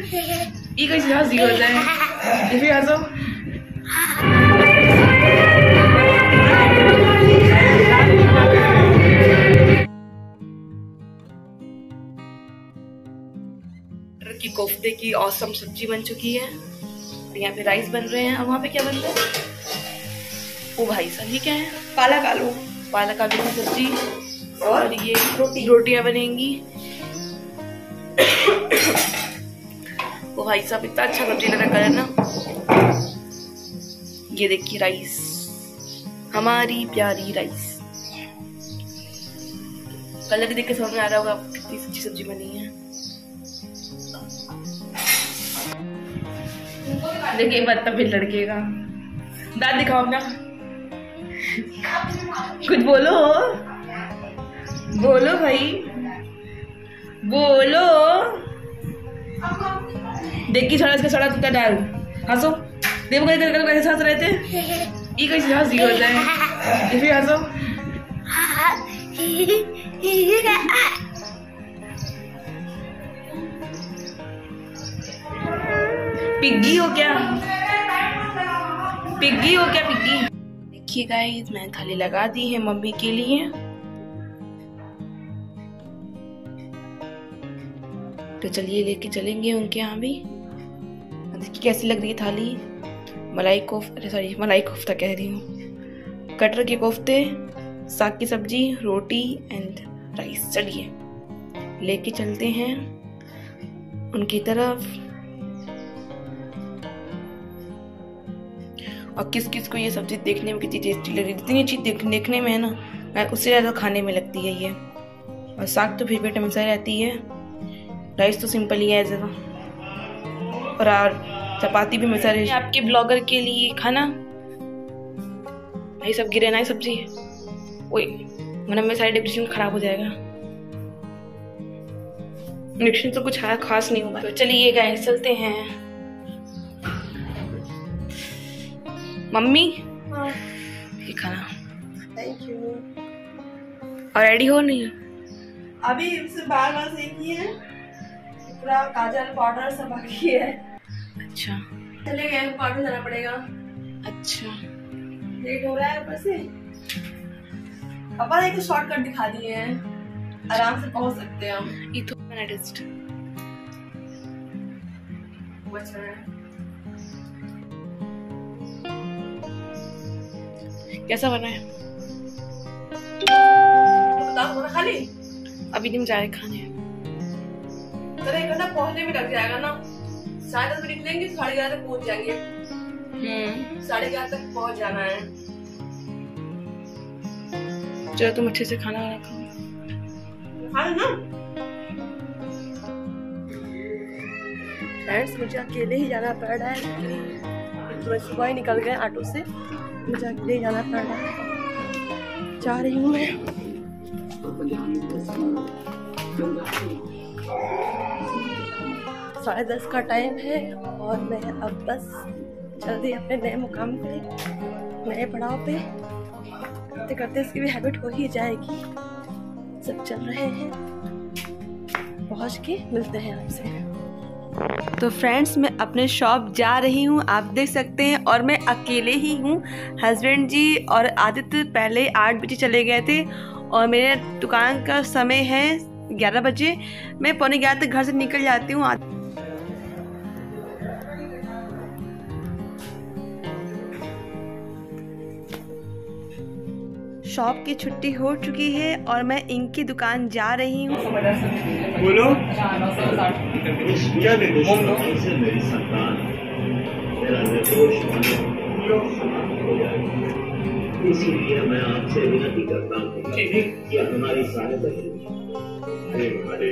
ये कैसे हंसी हो जाए, ये भी हंसो। मटर की कोफ्ते की औसम सब्जी बन चुकी है। यहाँ पे राइस बन रहे हैं। और वहाँ पे क्या बन रहा है? ओ भाई साहब, ये क्या है? पालक आलू की सब्जी और ये रोटियां बनेंगी। ओ भाई साहब, इतना अच्छा सब्जी लग रहा है ना। ये देखिए राइस, हमारी प्यारी राइस। कलर देख के समझ में आ रहा होगा कितनी अच्छी सब्जी बनी है। देखिए बत्ता फिर लड़के का दांत दिखाओ ना, कुछ बोलो भाई, बोलो। देखिए छोड़ा इसका सड़ा तुक्का डाल, हंसो। देखो कैसे हंस रहे थे, ये कैसे हंसी हो जाए, ये भी हंसो। पिग्गी हो क्या, पिग्गी? देखिए गाइस, मैं थाली लगा दी है मम्मी के लिए। तो चलिए लेके चलेंगे उनके यहाँ भी। देखिए कैसी लग रही है थाली। मलाई कोफ्ता कह रही हूँ, कटर के कोफ्ते, साग की सब्जी, रोटी एंड राइस। चलिए लेके चलते हैं उनकी तरफ। और किस किस को ये सब्जी देखने में कितनी टेस्टी लग रही है। जितनी अच्छी देखने में है ना, उससे ज़्यादा खाने में लगती है ये। और साग तो फिर भी हमेशा रहती है। राइस तो सिंपल ही है ज़रा, और चपाती भी हमेशा रहती है। आपके ब्लॉगर के लिए खाना भाई सब गिरे ना सब्जी, ओए वरना मेरा सारी डिप्रेशन खराब हो जाएगा। डिप्रेशन तो कुछ खास नहीं होगा। तो चलिए गाइस चलते हैं। मम्मी ये खाना, थैंक यू। और रेडी हो नहीं? अभी से बार सीखी है, पूरा काजल पाउडर सब बाकी है। अच्छा चले गए, पाउडर जाना पड़ेगा। अच्छा लेट हो रहा है ऊपर से। पापा ने एक शॉर्टकट दिखा दिए हैं, आराम से पहुंच सकते हैं हम। ये तो मैंने टेस्ट अच्छा है। कैसा बना है? बताओ ना, खाली अभी नहीं जा रहे खाने। चलो 1 घंटा पहुंचने में लग जाएगा ना। 10:30 बजे निकलेंगे, 11:30 तक पहुंच जाएंगे। 11:30 तक पहुंच जाना है। चलो तुम अच्छे से खाना खाओ। खा लो ना। फ्रेंड्स, मुझे अकेले ही जाना पड़ रहा है क्योंकि मैं सुबह ही निकल गए ऑटो से। मुझे अकेले ही जाना पड़ रहा है। जा रही हूँ मैं। 10:30 का टाइम है और मैं अब बस जल्दी अपने नए मुकाम पे, नए पड़ाव पे करते करते इसकी भी हैबिट हो ही जाएगी। सब चल रहे हैं, पहुँच के मिलते हैं आपसे। तो फ्रेंड्स, मैं अपने शॉप जा रही हूँ, आप देख सकते हैं, और मैं अकेले ही हूँ। हस्बैंड जी और आदित्य पहले 8 बजे चले गए थे और मेरे दुकान का समय है 11 बजे। मैं 11:15 तक घर से निकल जाती हूँ। शॉप की छुट्टी हो चुकी है और मैं इनकी दुकान जा रही हूँ। बोलो क्या मेरी संतान मेरा निर्दोष इसीलिए मैं आपसे विनती करता हूँ कि हमारी सहायता हमारे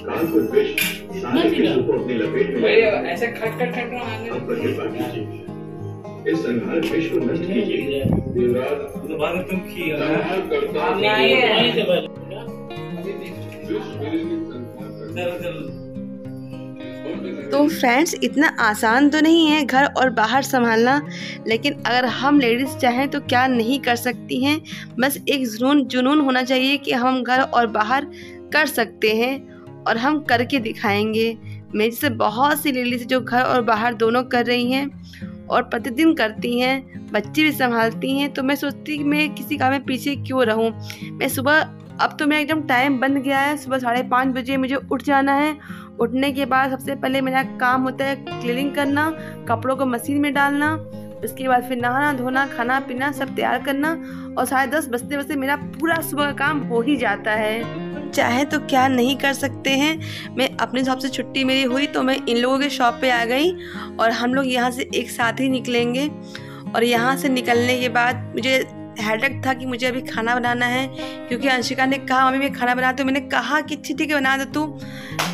कानपुर विश्व सारे विश्व को अपनी लपेट में ऐसे खटखट इस संघार विश्व को नष्ट कीजिए। तो फ्रेंड्स, इतना आसान तो नहीं है घर और बाहर संभालना, लेकिन अगर हम लेडीज़ चाहें तो क्या नहीं कर सकती हैं। बस एक जुनून होना चाहिए कि हम घर और बाहर कर सकते हैं और हम करके दिखाएंगे। मेरे जैसे बहुत सी लेडीज जो घर और बाहर दोनों कर रही हैं और प्रतिदिन करती हैं, बच्चे भी संभालती हैं। तो मैं सोचती कि मैं किसी काम में पीछे क्यों रहूं। मैं सुबह, अब तो मेरा एकदम टाइम बन गया है, सुबह 5:30 बजे मुझे उठ जाना है। उठने के बाद सबसे पहले मेरा काम होता है क्लीनिंग करना, कपड़ों को मशीन में डालना, उसके बाद फिर नहाना धोना, खाना पीना सब तैयार करना, और 10:30 बजते बजते मेरा पूरा सुबह का काम हो ही जाता है। चाहे तो क्या नहीं कर सकते हैं। मैं अपने हिसाब से छुट्टी मेरी हुई तो मैं इन लोगों के शॉप पे आ गई और हम लोग यहाँ से एक साथ ही निकलेंगे। और यहाँ से निकलने के बाद मुझे हेडेक था कि मुझे अभी खाना बनाना है, क्योंकि अंशिका ने कहा मम्मी मैं खाना बनाती हूँ। मैंने कहा कि ठीक है बना दे तू,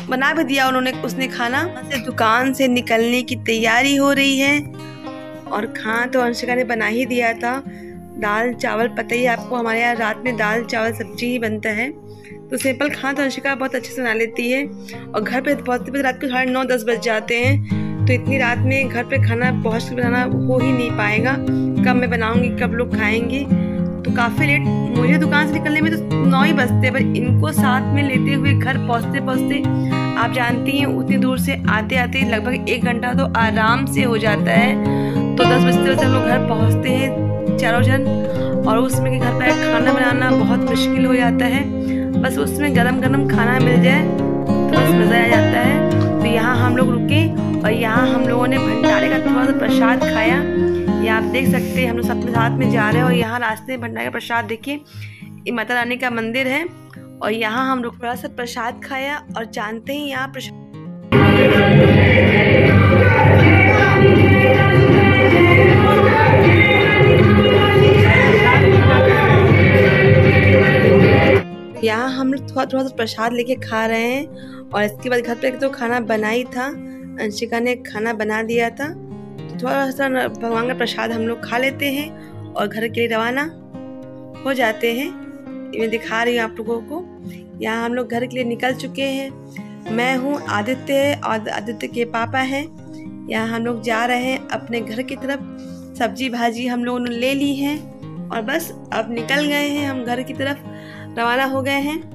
बना भी दिया उसने खाना। दुकान से निकलने की तैयारी हो रही है और खाना तो अंशिका ने बना ही दिया था, दाल चावल। पता ही आपको हमारे यहाँ रात में दाल चावल सब्जी ही बनता है, तो सिंपल खाना तो अंशिका बहुत अच्छे से बना लेती है। और घर पे पहुँचते रात को 9:30-10 बज जाते हैं, तो इतनी रात में घर पे खाना पहुँच के बनाना हो ही नहीं पाएगा। कब मैं बनाऊंगी, कब लोग खाएंगे, तो काफ़ी लेट मुझे दुकान से निकलने में तो 9 ही बजते हैं, पर इनको साथ में लेते हुए घर पहुँचते आप जानती हैं उतनी दूर से आते आते लगभग 1 घंटा तो आराम से हो जाता है। तो 10 बजते हम लोग घर पहुँचते हैं चारों जन, और उसमें कि घर पर खाना बनाना बहुत मुश्किल हो जाता है। बस उसमें गरम गरम खाना मिल जाए तो बस मज़ा आ जाता है। तो यहाँ हम लोग रुके और यहाँ हम लोगों ने भंडारे का थोड़ा सा प्रसाद खाया। ये आप देख सकते हैं हम लोग सबके साथ में जा रहे हैं, और यहाँ रास्ते में भंडारे का प्रसाद देखिए, ये माता रानी का मंदिर है। और यहाँ हम लोग थोड़ा सा प्रसाद खाया और जानते हैं यहाँ प्रसाद यहाँ हम लोग थोड़ा सा प्रसाद लेके खा रहे हैं। और इसके बाद घर पे तो खाना बना ही था, अंशिका ने खाना बना दिया था, तो थोड़ा सा भगवान का प्रसाद हम लोग खा लेते हैं और घर के लिए रवाना हो जाते हैं। मैं दिखा रही हूँ आप लोगों को, यहाँ हम लोग घर के लिए निकल चुके हैं। मैं हूँ आदित्य और आदित्य के पापा हैं। यहाँ हम लोग जा रहे हैं अपने घर की तरफ। सब्जी भाजी हम लोगों ने ले ली है और बस अब निकल गए हैं, हम घर की तरफ रवाना हो गए हैं।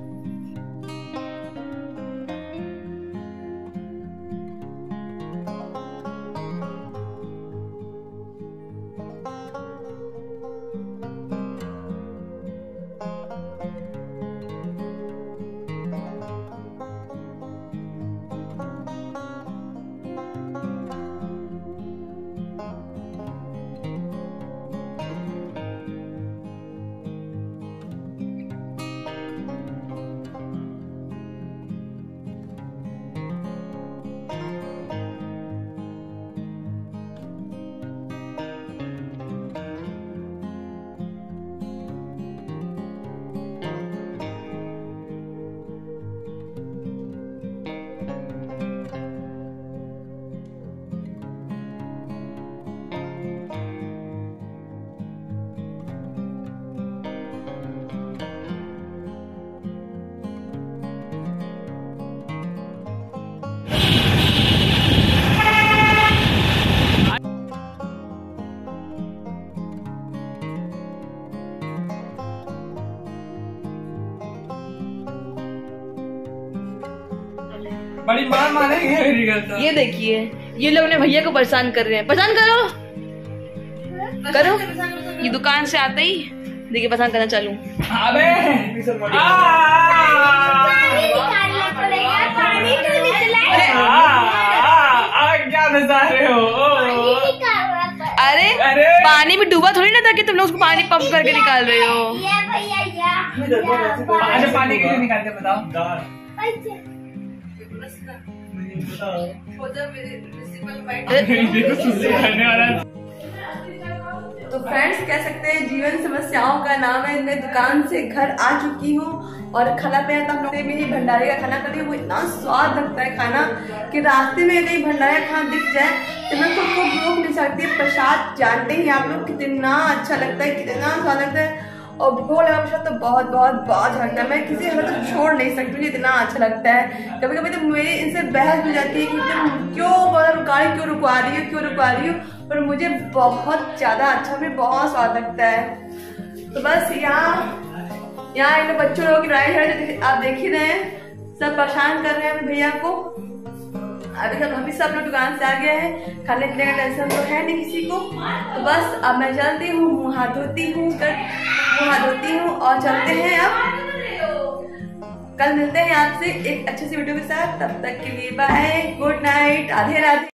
बड़ी मार मारेंगे। ये देखिए ये लोग ने भैया को परेशान कर रहे हैं। परेशान करो ये दुकान से आते ही देखिए परेशान करना चालू। क्या बता रहे हो? अरे पानी में डूबा थोड़ी ना था कि तुम लोग उसको पानी पंप करके निकाल रहे हो। पानी कैसे निकालते बताओ। तो फ्रेंड्स कह सकते हैं जीवन समस्याओं का नाम है। मैं दुकान से घर आ चुकी हूँ और खाना पे आता हूँ। मेरी भंडारे का खाना करी, वो इतना स्वाद लगता है खाना कि रास्ते में कहीं भंडारे का खाना दिख जाए तो मैं खुद को रोक नहीं सकती। प्रसाद जानते ही आप लोग कितना अच्छा लगता है, कितना स्वाद लगता है। और भोग लगा प्रसाद तो बहुत बहुत बहुत अच्छा लगता है। मैं किसी हालत में छोड़ नहीं सकती, मुझे इतना अच्छा लगता है। कभी कभी तो मेरी इनसे बहस हो जाती है कि तुम क्यों गाड़ी क्यों रुकवा रही हो, पर मुझे बहुत ज़्यादा अच्छा, मुझे बहुत स्वाद लगता है। तो बस यहाँ इन बच्चों लोगों की लड़ाई है, आप देख ही रहे हैं, सब परेशान कर रहे हैं भैया को। अभी सब अभी सब लोग दुकान से आ गया है, खाने पीने का टेंशन तो है नहीं किसी को। तो बस अब मैं चलती हूँ, मुँह हाथ धोती हूँ और चलते हैं। अब कल मिलते हैं आपसे एक अच्छी सी वीडियो के साथ, तब तक के लिए bye, good night, Radhe Radhe.